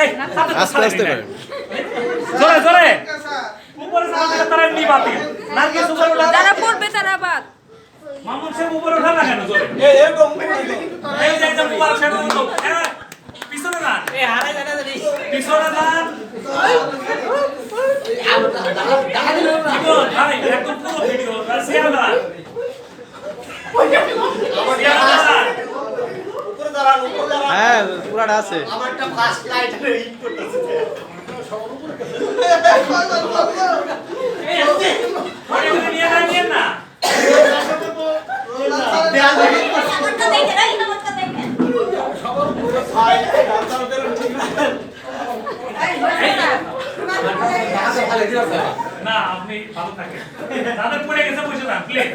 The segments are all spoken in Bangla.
এই আস্তে আস্তে করেন। জোরে জোরে উপরে যারা তারা এমনি বাতিল নার্গিস উপরে ওঠা যারা পড়বে তারা বাদ। মামুন সাহেব উপরে ওঠা না কেন জোরে এরকম এই যে মুবারক সাহেব পিছনে যান পিছনে যান জীবন ভাই একদম পুরো ভিডিও শেয়ার করা হ্যাঁ পুরাটা আছে। আমারটা ফার্স্ট লাইট হিট করতেছে নিয়ে না আমারটা দেখে রাখি আমারটা দেখে। না আপনি ভালো থাকেন তাদের পড়ে গেছে বসে যান প্লিজ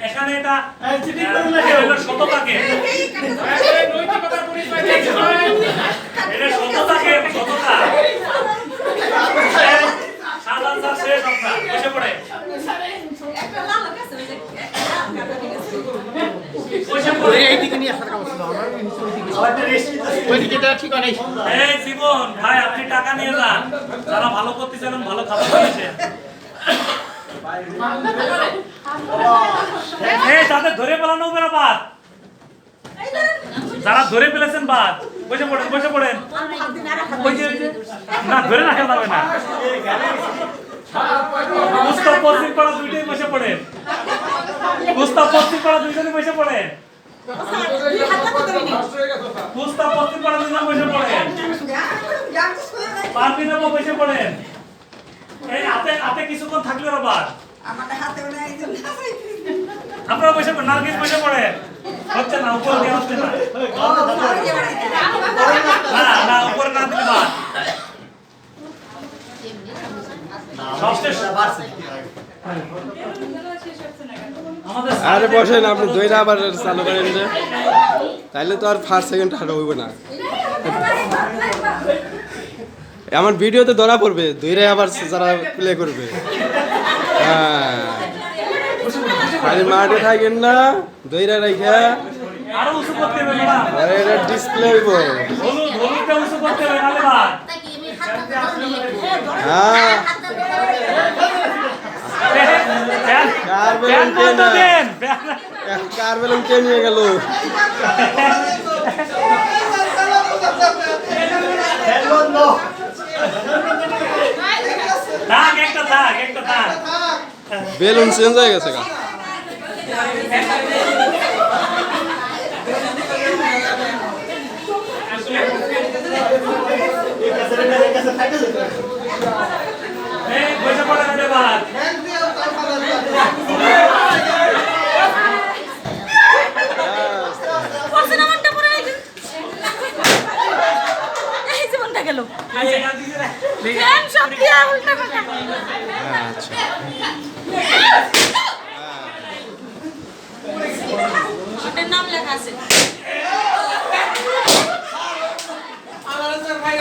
এখানে এটা শততাকে এটা শততাকে শততা সাধারণ স্যার শেষ আপনার বসে পড়ে একটা লাল আছে ওই যে বসে পড়ে এইদিকে নিয়ে আসার কথা ছিল ওইদিকে ঠিক নেই এই জীবন ভাই আপনি টাকা নিয়ে যান যারা ভালো করতেছেন ভালো খাবার দিয়েছেন এই তাদের ধরে পেলানো উপরে বাদ যারা ধরে ফেলেছেন বাদ বসে পড়েন বসে পড়েন ওই যে না ধরে রাখা যাবে না মুস্তাফ পশ্চিম পাড়া দুইটাই বসে পড়েন মুস্তাফ পশ্চিম পাড়া দুইজনই বসে পড়েন মুস্তাফ পশ্চিম পাড়া দুইজন বসে পড়েন পারবিন আপু বসে পড়েন এই হাতে কিছুক্ষণ থাকলে আবার আপনারা বসে পড়েন নার্গিস বসে পড়েন হচ্ছে না উপরে দেওয়া হচ্ছে না না উপরে না দিলে বাদ আরে বসেন আপনি দইরা আবার চালু করেন যে তাইলে তো আর ফার্স্ট সেকেন্ড আর হইব না। আমার ভিডিওতে ধরা পড়বে দইরা আবার যারা প্লে করবে। হ্যাঁ খালি মাঠে থাকেন না দইরা রাইখা আরো উঁচু করতে হবে ম্যাডাম আরে এটা ডিসপ্লে হইব। হলুদটা উঁচু করতে হবে নালে বাদ হ্যাঁ কার বেলুন কে না কার বেলুন কে নিয়ে গেল থাক বেলুন চেঞ্জ হয়ে গেছে গা এই বসে পড়ে নালে বাদ পড়ছেন আমারটা পড়ে রাখি। এই জীবনটা গেল ফ্যান সব দিয়া উল্টা পাল্টা। আচ্ছা ওটার নাম লেখা আছে। আমার স্যার ভাই